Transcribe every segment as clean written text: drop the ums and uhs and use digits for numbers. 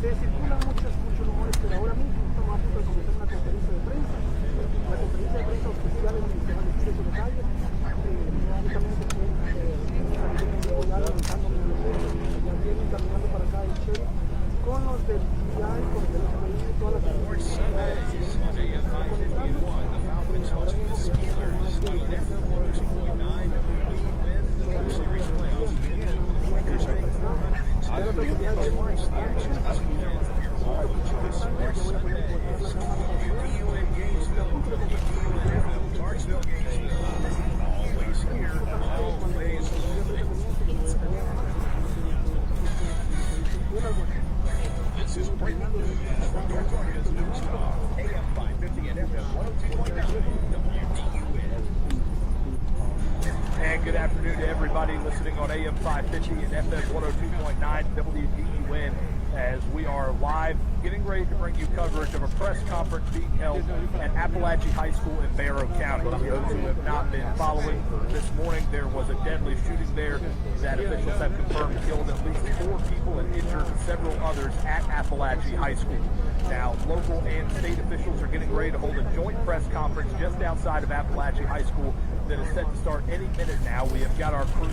Se circulan muchos rumores, pero ahora mismo estamos a punto de comenzar una conferencia de prensa. La conferencia de prensa oficial en el que van a decir esos detalles. Justamente fue lanzando mi teléfono, ya vienen caminando para acá el sheriff con los del PI, con los de los FBI y todas las This is breaking news from Dortie's News Talk, AM 550 and FM 102.9 WDUN. And good afternoon to everybody listening on AM 550 and FM 102.9 WDUN as we are live getting ready to bring you coverage of a press conference being held at Apalachee High School in Barrow County. For those who have not been following, this morning there was a deadly shooting there that officials have confirmed killed at least 4 people and injured several others at Apalachee High School. Now, local and state officials are getting ready to hold a joint press conference just outside of Apalachee High School that is set to start any minute now. We have got our crew.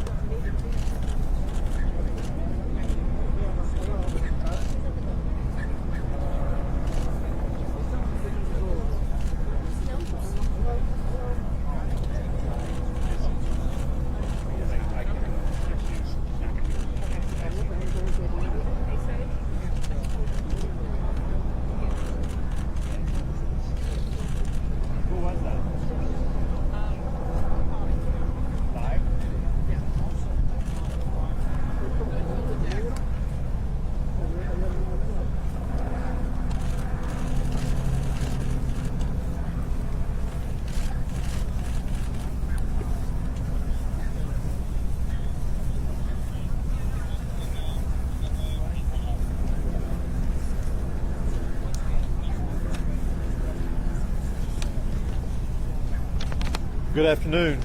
Good afternoon.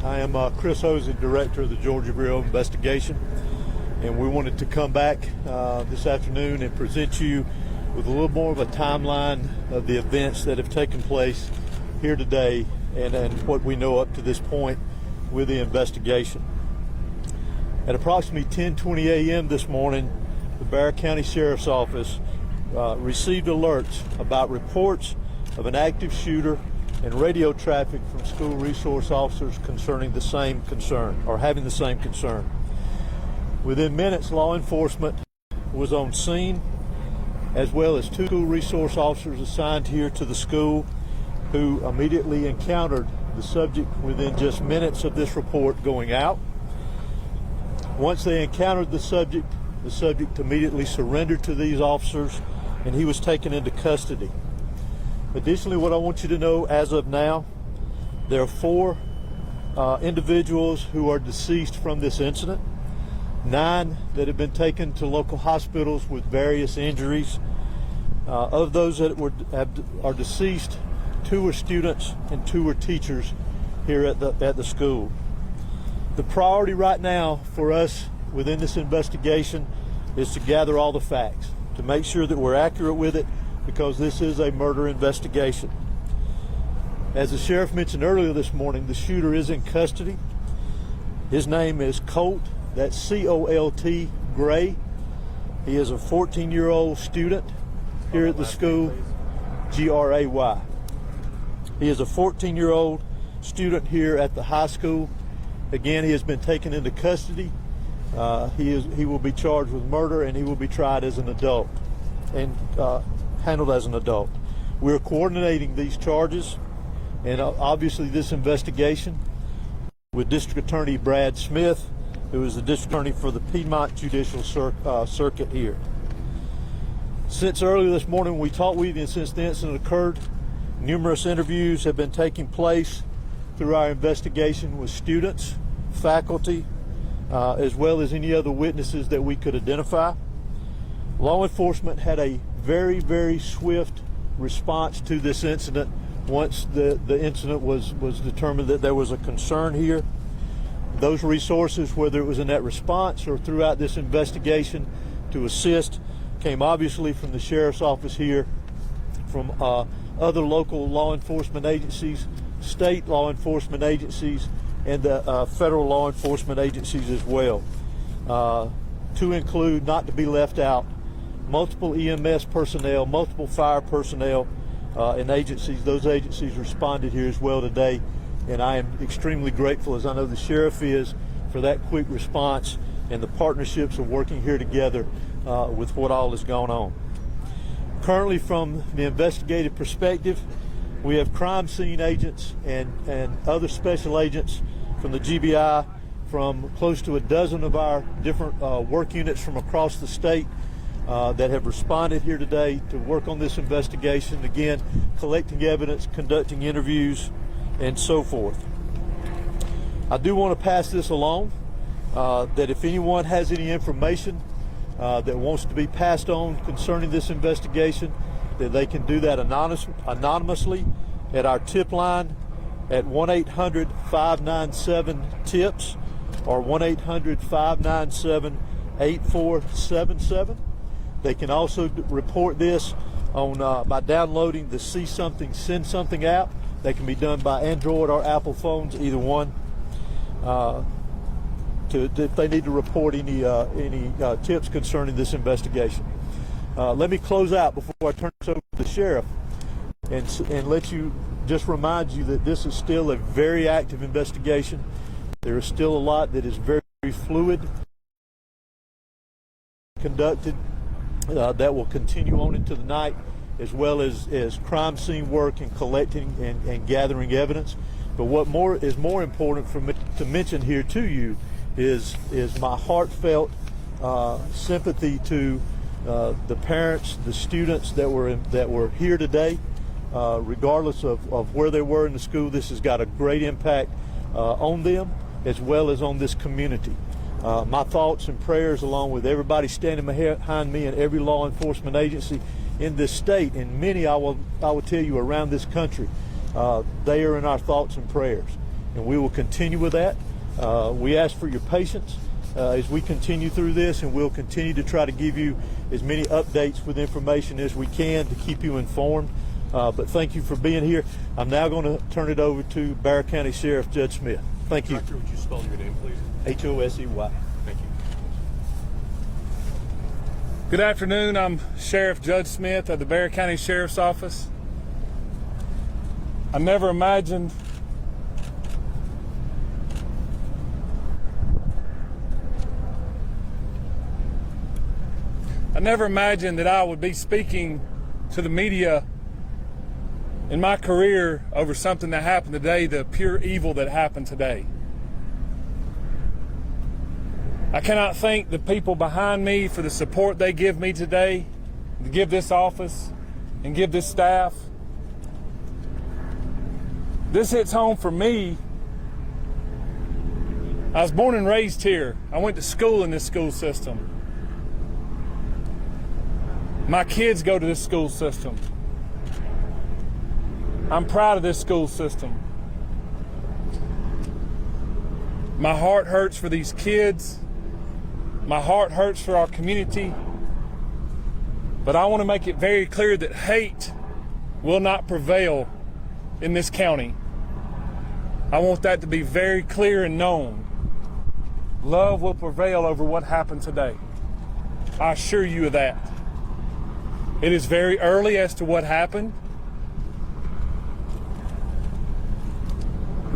I am Chris Hosey, Director of the Georgia Bureau of Investigation, and we wanted to come back this afternoon and present you with a little more of a timeline of the events that have taken place here today and what we know up to this point with the investigation. At approximately 10:20 a.m. this morning, the Barrow County Sheriff's Office received alerts about reports of an active shooter and radio traffic from school resource officers concerning the same concern, or having the same concern. Within minutes, law enforcement was on scene, as well as 2 school resource officers assigned here to the school who immediately encountered the subject within just minutes of this report going out. Once they encountered the subject immediately surrendered to these officers and he was taken into custody. Additionally, what I want you to know as of now, there are 4 individuals who are deceased from this incident, 9 that have been taken to local hospitals with various injuries. Of those that are deceased, 2 are students and 2 are teachers here at the school. The priority right now for us within this investigation is to gather all the facts, to make sure that we're accurate with it, because this is a murder investigation. As the sheriff mentioned earlier this morning, the shooter is in custody. His name is Colt, that's C-O-L-T, Gray. He is a 14-year-old student here at the school, G-R-A-Y. He is a 14-year-old student here at the high school. Again, he has been taken into custody. He will be charged with murder and he will be tried as an adult and handled as an adult. We're coordinating these charges and obviously this investigation with District Attorney Brad Smith, who is the District Attorney for the Piedmont Judicial Circuit here. Since earlier this morning we talked with you and since the incident occurred, numerous interviews have been taking place through our investigation with students, faculty, as well as any other witnesses that we could identify. Law enforcement had a very, very swift response to this incident once the incident was determined that there was a concern here. Those resources, whether it was in that response or throughout this investigation to assist, came obviously from the sheriff's office here, from other local law enforcement agencies, state law enforcement agencies, and the federal law enforcement agencies as well. To include, not to be left out, multiple EMS personnel, multiple fire personnel, and agencies. Those agencies responded here as well today, and I am extremely grateful, as I know the sheriff is, for that quick response and the partnerships of working here together with what all has gone on. Currently, from the investigative perspective, we have crime scene agents and other special agents from the GBI, from close to a dozen of our different work units from across the state that have responded here today to work on this investigation, again, collecting evidence, conducting interviews, and so forth. I do want to pass this along, that if anyone has any information that wants to be passed on concerning this investigation, that they can do that anonymously at our tip line at 1-800-597-TIPS or 1-800-597-8477. They can also report this on by downloading the See Something, Send Something app. They can be done by Android or Apple phones, either one. If they need to report any tips concerning this investigation. Let me close out before I turn this over to the sheriff and let you just remind you that this is still a very active investigation. There is still a lot that is very, very fluid, conducted, that will continue on into the night, as well as crime scene work and collecting and gathering evidence. But what is more important for me to mention here to you is my heartfelt sympathy to the parents, the students that were here today, regardless of where they were in the school. This has got a great impact on them as well as on this community. My thoughts and prayers, along with everybody standing behind me and every law enforcement agency in this state, and many I will tell you around this country, they are in our thoughts and prayers, and we will continue with that. We ask for your patience as we continue through this, and we'll continue to try to give you as many updates with information as we can to keep you informed. But thank you for being here. I'm now going to turn it over to Bexar County Sheriff Judge Smith. Thank you. Director, would you spell your name, please? H-O-S-E-Y. Thank you. Good afternoon. I'm Sheriff Judge Smith of the Bexar County Sheriff's Office. I never imagined that I would be speaking to the media in my career over something that happened today, the pure evil that happened today. I cannot thank the people behind me for the support they give me today, to give this office and give this staff. This hits home for me. I was born and raised here. I went to school in this school system. My kids go to this school system. I'm proud of this school system. My heart hurts for these kids. My heart hurts for our community. But I want to make it very clear that hate will not prevail in this county. I want that to be very clear and known. Love will prevail over what happened today. I assure you of that. It is very early as to what happened.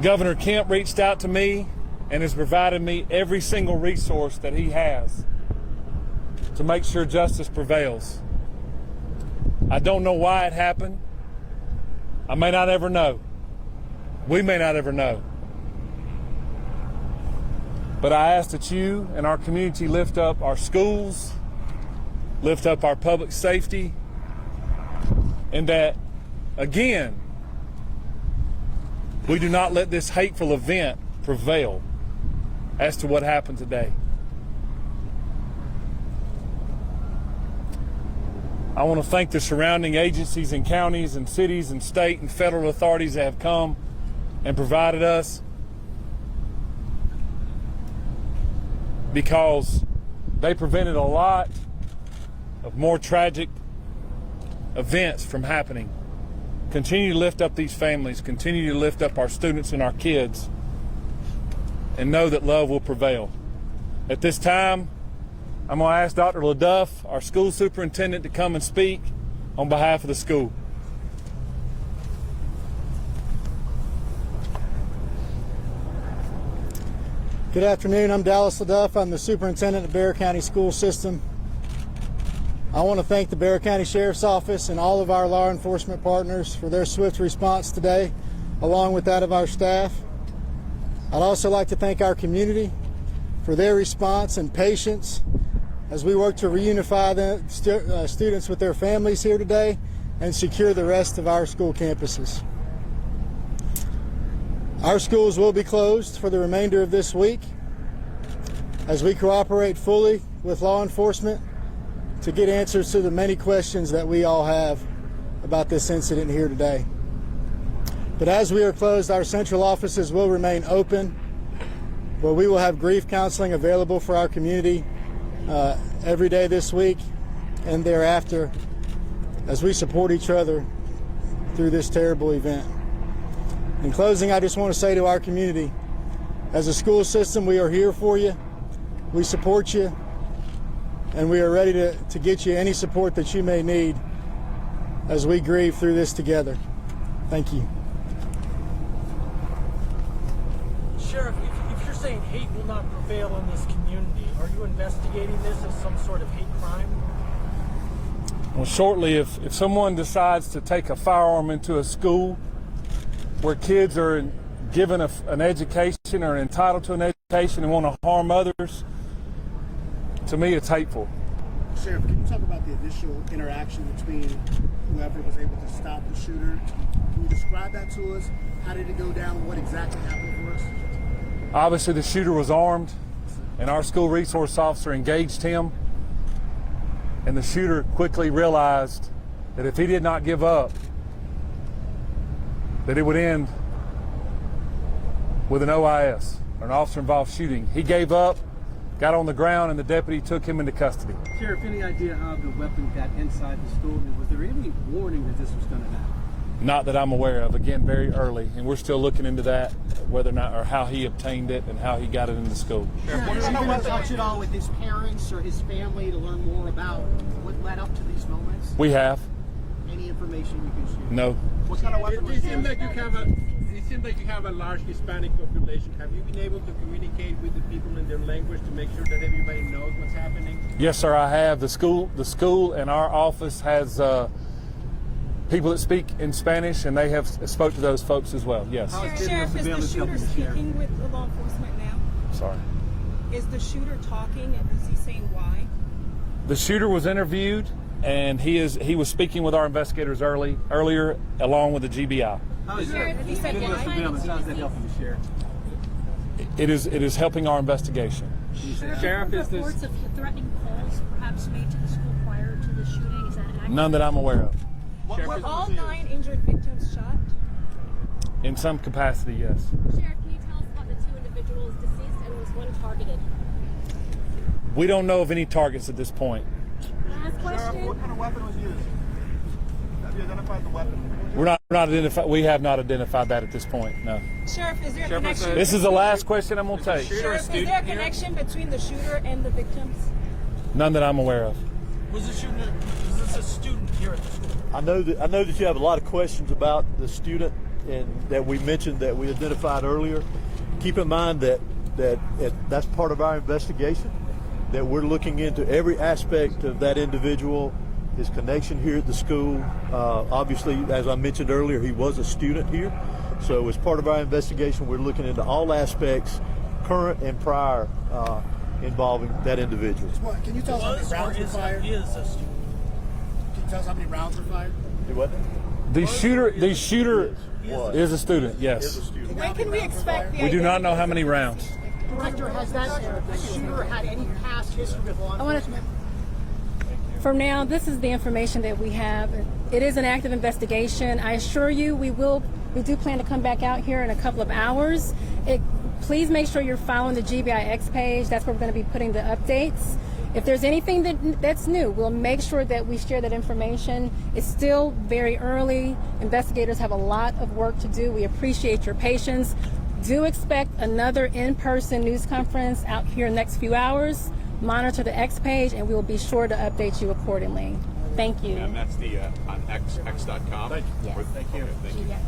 Governor Kemp reached out to me and has provided me every single resource that he has to make sure justice prevails. I don't know why it happened. I may not ever know. We may not ever know. But I ask that you and our community lift up our schools, lift up our public safety, and that, again, we do not let this hateful event prevail as to what happened today. I want to thank the surrounding agencies and counties and cities and state and federal authorities that have come and provided us, because they prevented a lot of more tragic events from happening. Continue to lift up these families, continue to lift up our students and our kids, and know that love will prevail. At this time, I'm going to ask Dr. LaDuff, our school superintendent, to come and speak on behalf of the school. Good afternoon. I'm Dallas LaDuff. I'm the superintendent of Bexar County School System. I want to thank the Bexar County Sheriff's Office and all of our law enforcement partners for their swift response today, along with that of our staff. I'd also like to thank our community for their response and patience as we work to reunify the students with their families here today and secure the rest of our school campuses. Our schools will be closed for the remainder of this week as we cooperate fully with law enforcement to get answers to the many questions that we all have about this incident here today. But as we are closed, our central offices will remain open, where we will have grief counseling available for our community every day this week and thereafter as we support each other through this terrible event. In closing, I just want to say to our community, as a school system, we are here for you, we support you, and we are ready to get you any support that you may need as we grieve through this together. Thank you. Sheriff, if you're saying hate will not prevail in this community, are you investigating this as some sort of hate crime? Well, shortly, if someone decides to take a firearm into a school where kids are given an education or entitled to an education and want to harm others, to me it's hateful. Sheriff, can you talk about the initial interaction between whoever was able to stop the shooter? Can you describe that to us? How did it go down? What exactly happened for us? Obviously the shooter was armed and our school resource officer engaged him, and the shooter quickly realized that if he did not give up, that it would end with an OIS, or an officer-involved shooting. He gave up, got on the ground, and the deputy took him into custody. Sheriff, any idea how the weapon got inside the school? And was there any warning that this was going to happen? Not that I'm aware of. Again, very early, and we're still looking into that, whether or not, or how he obtained it and how he got it into school. Has he been in touch at all with his parents or his family to learn more about what led up to these moments? We have. Any information you can share? No. What kind of weapon was It seems like you have a large Hispanic population. Have you been able to communicate with the people in their language to make sure that everybody knows what's happening? Yes, sir, I have. The school and our office has people that speak in Spanish, and they have spoke to those folks as well. Yes. Sheriff, is the shooter speaking with the law enforcement now? Sorry. Is the shooter talking, and is he saying why? The shooter was interviewed, and he was speaking with our investigators earlier, along with the GBI. How is Sheriff, that? he said Giving us why? surveillance, how is that helping the sheriff? It is helping our investigation. Sheriff, is this reports of threatening calls perhaps made to the school prior to the shooting? Is that accurate? None that I'm aware of. Were all 9 injured victims shot? In some capacity, yes. Sheriff, can you tell us about the 2 individuals deceased and was one targeted? We don't know of any targets at this point. Last question. What kind of weapon was used? Have you identified the weapon? We have not identified that at this point. No. Sheriff, is there a connection? This is the last question I'm going to take. Sheriff, is there a connection between the shooter and the victims? None that I'm aware of. Was this a student here at the school? I know that you have a lot of questions about the student and that we mentioned that we identified earlier. Keep in mind that that's part of our investigation, that we're looking into every aspect of that individual, his connection here at the school. Obviously, as I mentioned earlier, he was a student here. So as part of our investigation, we're looking into all aspects, current and prior, involving that individual. Can you tell us how many rounds were fired? Is a student. Can you tell us how many rounds were fired? What? The shooter is a student, yes. When can we expect the We do not know how many rounds. Director, has that shooter had any past history with law enforcement? For now, this is the information that we have. It is an active investigation. I assure you we do plan to come back out here in a couple of hours. Please make sure you're following the GBIX page. That's where we're going to be putting the updates. If there's anything that's new, we'll make sure that we share that information. It's still very early. Investigators have a lot of work to do. We appreciate your patience. Do expect another in-person news conference out here in the next few hours. Monitor the X page, and we will be sure to update you accordingly. Thank you. And that's the on x.com. Yes. Thank you. Thank you. Yes.